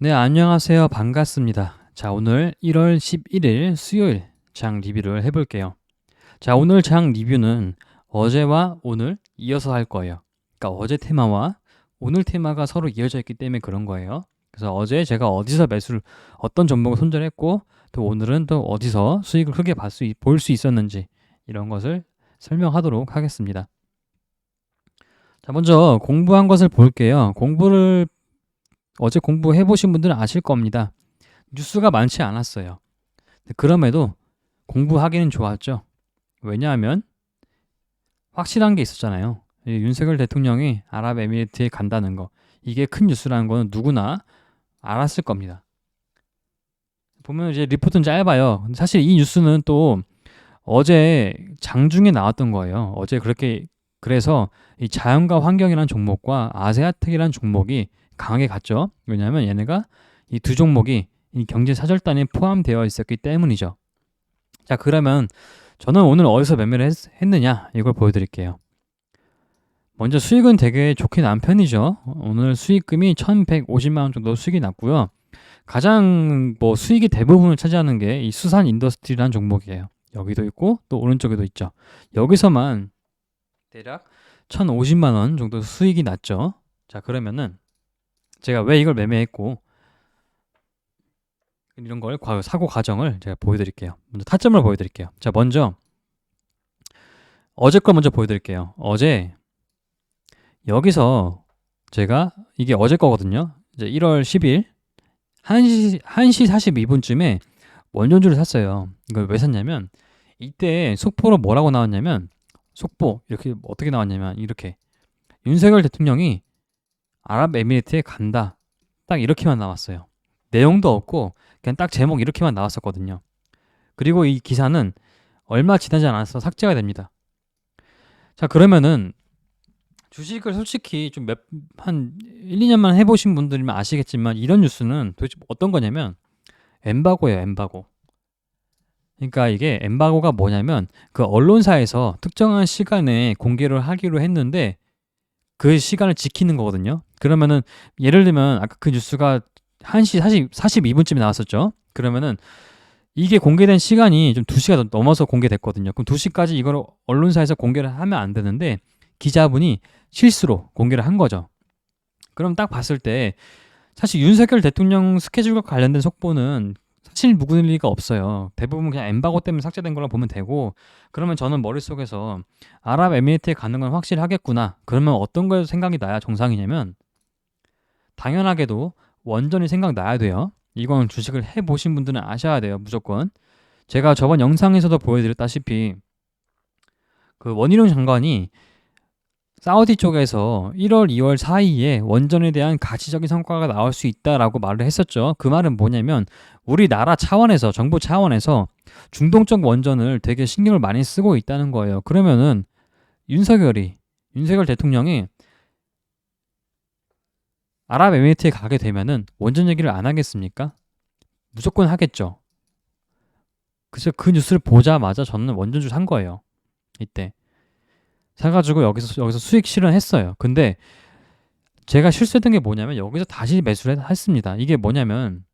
네, 안녕하세요. 반갑습니다. 자, 오늘 1월 11일 수요일 장 리뷰를 해볼게요. 자, 오늘 장 리뷰는 어제와 오늘 이어서 할 거예요. 그러니까 어제 테마와 오늘 테마가 서로 이어져 있기 때문에 그런 거예요. 그래서 어제 제가 어디서 매수를, 어떤 종목을 손절했고, 또 오늘은 또 어디서 수익을 크게 볼 수 있었는지 이런 것을 설명하도록 하겠습니다. 자, 먼저 공부한 것을 볼게요. 어제 공부해 보신 분들은 아실 겁니다. 뉴스가 많지 않았어요. 그럼에도 공부하기는 좋았죠. 왜냐하면 확실한 게 있었잖아요. 윤석열 대통령이 아랍에미리트에 간다는 거. 이게 큰 뉴스라는 거는 누구나 알았을 겁니다. 보면 이제 리포트는 짧아요. 사실 이 뉴스는 또 어제 장중에 나왔던 거예요. 어제 그래서 이 자연과 환경이라는 종목과 아세아텍이라는 종목이 강하게 갔죠. 왜냐하면 얘네가 이 두 종목이 이 경제 사절단에 포함되어 있었기 때문이죠. 자, 그러면 저는 오늘 어디서 매매를 했느냐 이걸 보여드릴게요. 먼저 수익은 되게 좋게 난 편이죠. 오늘 수익금이 1,150만 원 정도 수익이 났고요. 가장 수익의 대부분을 차지하는 게 이 수산 인더스트리라는 종목이에요. 여기도 있고 또 오른쪽에도 있죠. 여기서만 대략 1,050만 원 정도 수익이 났죠. 자, 그러면은 제가 왜 이걸 매매했고 이런 걸 사고 과정을 제가 보여드릴게요. 먼저 타점을 보여드릴게요. 자, 먼저 어제 걸 먼저 보여드릴게요. 어제 여기서 제가 이게 어제 거거든요. 이제 1월 10일 1시 42분쯤에 원전주를 샀어요. 이걸 왜 샀냐면 이때 속보로 뭐라고 나왔냐면 속보 이렇게 어떻게 나왔냐면 이렇게 윤석열 대통령이 아랍에미리트에 간다. 딱 이렇게만 나왔어요. 내용도 없고 그냥 딱 제목 이렇게만 나왔었거든요. 그리고 이 기사는 얼마 지나지 않아서 삭제가 됩니다. 자, 그러면은 주식을 솔직히 한 1, 2년만 해보신 분들이면 아시겠지만 이런 뉴스는 도대체 어떤 거냐면 엠바고예요, 엠바고. 그러니까 이게 엠바고가 뭐냐면 그 언론사에서 특정한 시간에 공개를 하기로 했는데 그 시간을 지키는 거거든요. 그러면은 예를 들면 아까 그 뉴스가 1시 42분쯤에 나왔었죠. 그러면은 이게 공개된 시간이 좀 2시가 넘어서 공개됐거든요. 그럼 2시까지 이걸 언론사에서 공개를 하면 안 되는데 기자분이 실수로 공개를 한 거죠. 그럼 딱 봤을 때 사실 윤석열 대통령 스케줄과 관련된 속보는 사실 묵을 리가 없어요. 대부분 그냥 엠바고 때문에 삭제된 걸로 보면 되고 그러면 저는 머릿속에서 아랍에미리트에 가는 건 확실하겠구나. 그러면 어떤 걸 생각이 나야 정상이냐면 당연하게도 원전이 생각나야 돼요. 이건 주식을 해보신 분들은 아셔야 돼요. 무조건. 제가 저번 영상에서도 보여드렸다시피 그 원희룡 장관이 사우디 쪽에서 1월, 2월 사이에 원전에 대한 가치적인 성과가 나올 수 있다라고 말을 했었죠. 그 말은 뭐냐면 우리나라 차원에서 정부 차원에서 중동적 원전을 되게 신경을 많이 쓰고 있다는 거예요. 그러면은 윤석열 대통령이 아랍에미리트에 가게 되면은 원전 얘기를 안 하겠습니까? 무조건 하겠죠. 그래서 그 뉴스를 보자마자 저는 원전주 산 거예요. 이때 사가지고 여기서 수익 실현했어요. 근데 제가 실수했던 게 뭐냐면 여기서 다시 매수를 했습니다. 이게 뭐냐면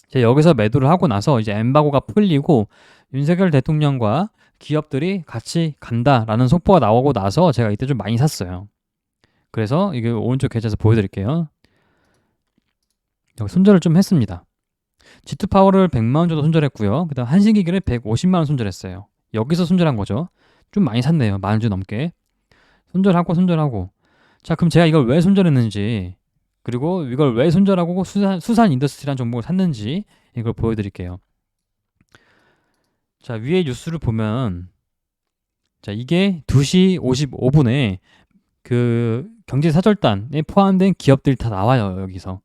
제가 여기서 매도를 하고 나서 이제 엠바고가 풀리고 윤석열 대통령과 기업들이 같이 간다라는 속보가 나오고 나서 제가 이때 좀 많이 샀어요. 그래서 이게 오른쪽 계좌에서 보여드릴게요. 여기 손절을 좀 했습니다. G2 파워를 100만 원 정도 손절했고요. 그다음 한신기계를 150만 원 손절했어요. 여기서 손절한 거죠. 좀 많이 샀네요. 만 원 넘게. 손절하고. 자, 그럼 제가 이걸 왜 손절했는지, 그리고 이걸 왜 손절하고 수산 인더스트리라는 종목을 샀는지 이걸 보여드릴게요. 자, 위에 뉴스를 보면, 자, 이게 2시 55분에 그 경제사절단에 포함된 기업들이 다 나와요, 여기서.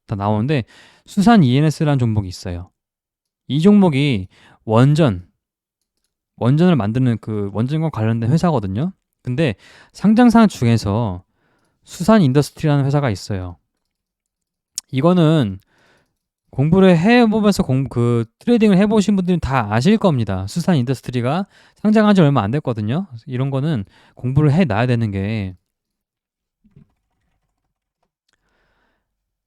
다 나오는데, 수산 ENS라는 종목이 있어요. 이 종목이 원전을 만드는 그 원전과 관련된 회사거든요. 근데 상장사 중에서 수산 인더스트리라는 회사가 있어요. 이거는 공부를 해보면서 트레이딩을 해보신 분들은 다 아실 겁니다. 수산 인더스트리가 상장한 지 얼마 안 됐거든요. 이런 거는 공부를 해놔야 되는 게.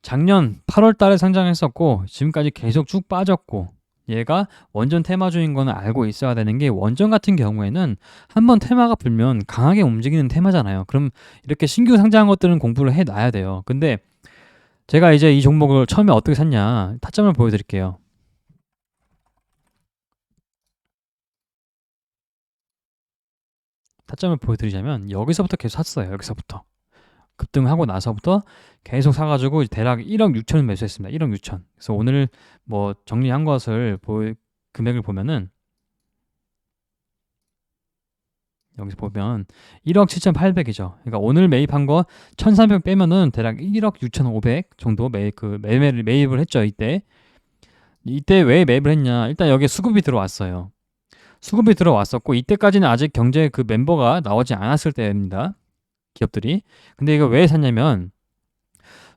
작년 8월 달에 상장했었고 지금까지 계속 쭉 빠졌고 얘가 원전 테마주인 거는 알고 있어야 되는 게 원전 같은 경우에는 한번 테마가 불면 강하게 움직이는 테마잖아요. 그럼 이렇게 신규 상장한 것들은 공부를 해놔야 돼요. 근데 제가 이제 이 종목을 처음에 어떻게 샀냐 타점을 보여드릴게요. 타점을 보여드리자면 여기서부터 계속 샀어요. 여기서부터 급등하고 나서부터 계속 사가지고 대략 1억 6천을 매수했습니다. 1억 6천. 그래서 오늘 뭐 정리한 것을 금액을 보면은 여기서 보면 1억 7,800이죠. 그러니까 오늘 매입한 거 1,300 빼면은 대략 1억 6,500 정도 매입을 했죠. 이때 왜 매입을 했냐? 일단 여기에 수급이 들어왔어요. 수급이 들어왔었고 이때까지는 아직 경제 그 멤버가 나오지 않았을 때입니다. 기업들이. 근데 이거 왜 샀냐면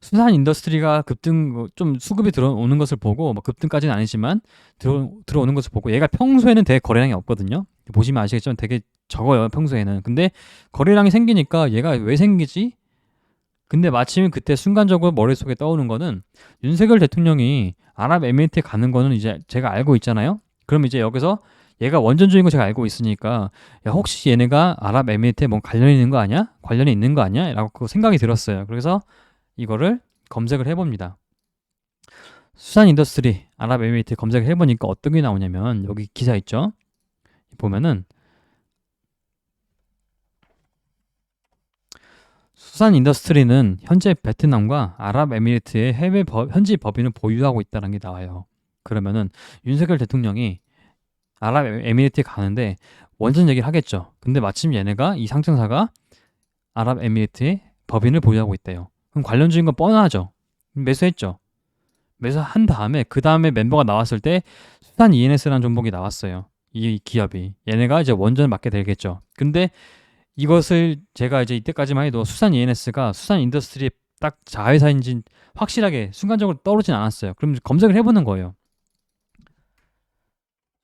수산 인더스트리가 급등 좀 수급이 들어오는 것을 보고 뭐 급등까지는 아니지만 들어오는 것을 보고 얘가 평소에는 되게 거래량이 없거든요. 보시면 아시겠지만 되게 적어요 평소에는. 근데 거래량이 생기니까 얘가 왜 생기지? 근데 마침 그때 순간적으로 머릿속에 떠오는 거는 윤석열 대통령이 아랍에미리트에 가는 거는 이제 제가 알고 있잖아요. 그럼 이제 여기서 얘가 원전주인 거 제가 알고 있으니까 야 혹시 얘네가 아랍에미리트에 뭔 관련이 있는 거 아니야? 관련이 있는 거 아니야? 라고 생각이 들었어요. 그래서 이거를 검색을 해봅니다. 수산 인더스트리 아랍에미리트 검색을 해보니까 어떤 게 나오냐면 여기 기사 있죠. 보면은 수산 인더스트리는 현재 베트남과 아랍에미리트의 현지 법인을 보유하고 있다는 게 나와요. 그러면은 윤석열 대통령이 아랍에미리트에 가는데 원전 얘기를 하겠죠. 근데 마침 얘네가 이 상장사가 아랍에미리트의 법인을 보유하고 있대요. 그럼 관련주인 건 뻔하죠. 매수했죠. 매수한 다음에 그 다음에 멤버가 나왔을 때 수산 ENS라는 종목이 나왔어요. 이 기업이 얘네가 이제 원전을 맡게 되겠죠. 근데 이것을 제가 이제 이때까지만 해도 수산 ENS가 수산 인더스트리의 딱 자회사인지 확실하게 순간적으로 떠오르진 않았어요. 그럼 검색을 해보는 거예요.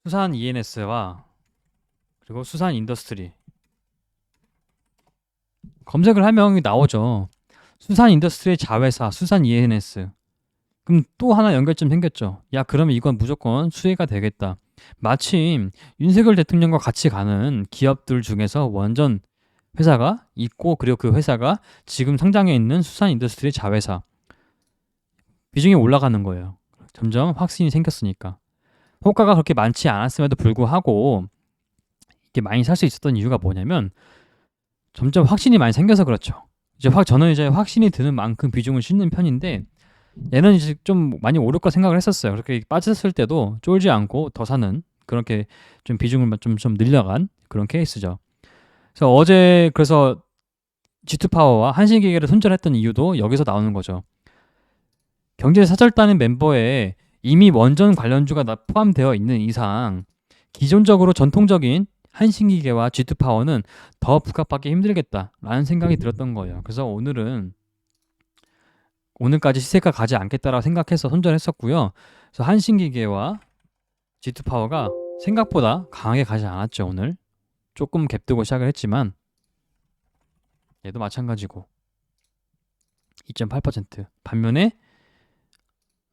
수산 ENS와 그리고 수산 인더스트리 검색을 하면 나오죠. 수산 인더스트리의 자회사 수산 ENS. 그럼 또 하나 연결점 생겼죠. 야, 그러면 이건 무조건 수혜가 되겠다. 마침 윤석열 대통령과 같이 가는 기업들 중에서 원전 회사가 있고 그리고 그 회사가 지금 상장해 있는 수산 인더스트리 자회사 비중이 올라가는 거예요. 점점 확신이 생겼으니까. 호가가 그렇게 많지 않았음에도 불구하고 이게 많이 살 수 있었던 이유가 뭐냐면 점점 확신이 많이 생겨서 그렇죠. 저는 이제 확신이 드는 만큼 비중을 싣는 편인데 얘는 이제 좀 많이 오를 거 생각을 했었어요. 그렇게 빠졌을 때도 쫄지 않고 더 사는 그렇게 좀 비중을 좀 늘려간 그런 케이스죠. 그래서 G2파워와 한신기계를 손절했던 이유도 여기서 나오는 거죠. 경제사절단의 멤버에 이미 원전 관련주가 포함되어 있는 이상 기존적으로 전통적인 한신기계와 G2파워는 더 부각받기 힘들겠다라는 생각이 들었던 거예요. 그래서 오늘까지 시세가 가지 않겠다라고 생각해서 손절했었고요. 그래서 한신기계와 G2파워가 생각보다 강하게 가지 않았죠. 오늘 조금 갭두고 시작을 했지만 얘도 마찬가지고 2.8%. 반면에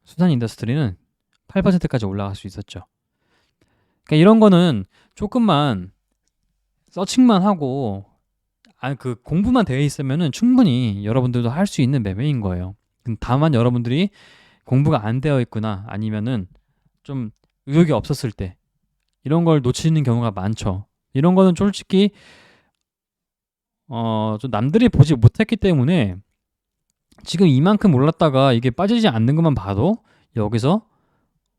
수산 인더스트리는 8%까지 올라갈 수 있었죠. 그러니까 이런 거는 조금만 서칭만 하고 그 공부만 되어 있으면은 충분히 여러분들도 할 수 있는 매매인 거예요. 다만 여러분들이 공부가 안 되어 있거나 아니면은 좀 의욕이 없었을 때 이런 걸 놓치는 경우가 많죠. 이런 거는 솔직히 좀 남들이 보지 못했기 때문에 지금 이만큼 올랐다가 이게 빠지지 않는 것만 봐도 여기서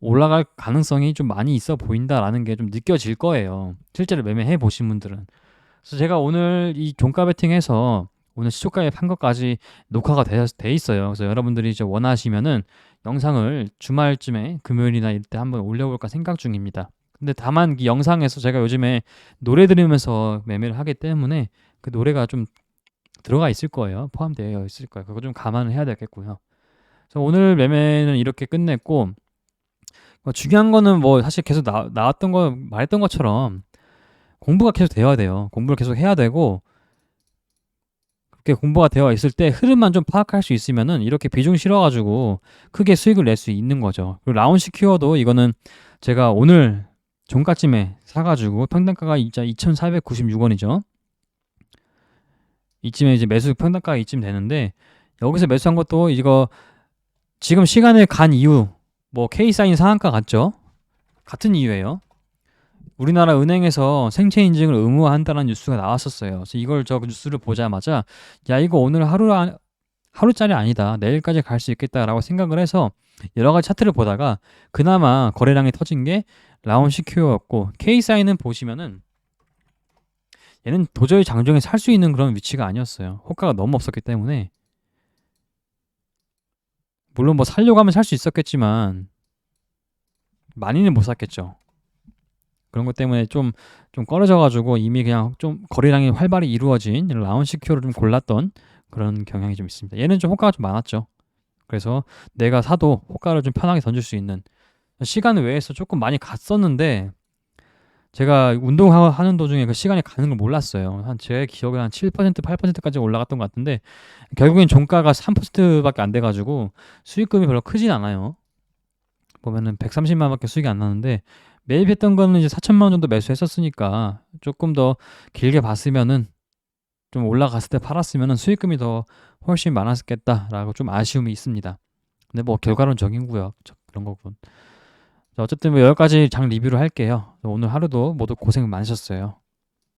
올라갈 가능성이 좀 많이 있어 보인다라는 게 좀 느껴질 거예요. 실제로 매매해 보신 분들은. 그래서 제가 오늘 이 종가 베팅해서 오늘 시초가에 판 것까지 녹화가 돼 있어요. 그래서 여러분들이 이제 원하시면은 영상을 주말쯤에 금요일이나 이때 한번 올려볼까 생각 중입니다. 근데 다만 이 영상에서 제가 요즘에 노래 들으면서 매매를 하기 때문에 그 노래가 좀 들어가 있을 거예요. 포함되어 있을 거예요. 그거 좀 감안을 해야 되겠고요. 그래서 오늘 매매는 이렇게 끝냈고 중요한 거는 뭐 사실 계속 나왔던 거 말했던 것처럼 공부가 계속 되어야 돼요. 공부를 계속 해야 되고 그게 공부가 되어 있을 때 흐름만 좀 파악할 수 있으면은 이렇게 비중 실어가지고 크게 수익을 낼 수 있는 거죠. 그리고 라운 시큐어도 이거는 제가 오늘 종가쯤에 사가지고 평단가가 2,496원이죠. 이쯤에 이제 매수 평단가가 이쯤 되는데 여기서 매수한 것도 이거 지금 시간을 간 이유 뭐 K사인 상한가 같죠? 같은 이유예요. 우리나라 은행에서 생체 인증을 의무화한다는 뉴스가 나왔었어요. 그래서 이걸 저 뉴스를 보자마자 야 이거 오늘 하루짜리 아니다. 내일까지 갈 수 있겠다라고 생각을 해서 여러 가지 차트를 보다가 그나마 거래량이 터진 게 라운 시큐어였고 K사인은 보시면은 얘는 도저히 장중에 살 수 있는 그런 위치가 아니었어요. 호가가 너무 없었기 때문에 물론 뭐 살려고 하면 살 수 있었겠지만 많이는 못 샀겠죠. 그런 것 때문에 좀 꺼려져가지고 이미 그냥 좀 거래량이 활발히 이루어진 라운 시큐어를 좀 골랐던 그런 경향이 좀 있습니다. 얘는 좀 호가가 좀 많았죠. 그래서 내가 사도 호가를 좀 편하게 던질 수 있는 시간 외에서 조금 많이 갔었는데 제가 운동하는 도중에 그 시간이 가는 걸 몰랐어요. 제 기억에 한 7%, 8%까지 올라갔던 것 같은데 결국엔 종가가 3%밖에 안 돼가지고 수익금이 별로 크진 않아요. 보면은 130만 원밖에 수익이 안 나는데 매입했던 거는 이제 4천만 원 정도 매수했었으니까 조금 더 길게 봤으면은 좀 올라갔을 때 팔았으면은 수익금이 더 훨씬 많았겠다라고 좀 아쉬움이 있습니다. 근데 뭐 결과론적이고요. 그런 거군. 자, 어쨌든 뭐 여기까지 장 리뷰를 할게요. 오늘 하루도 모두 고생 많으셨어요.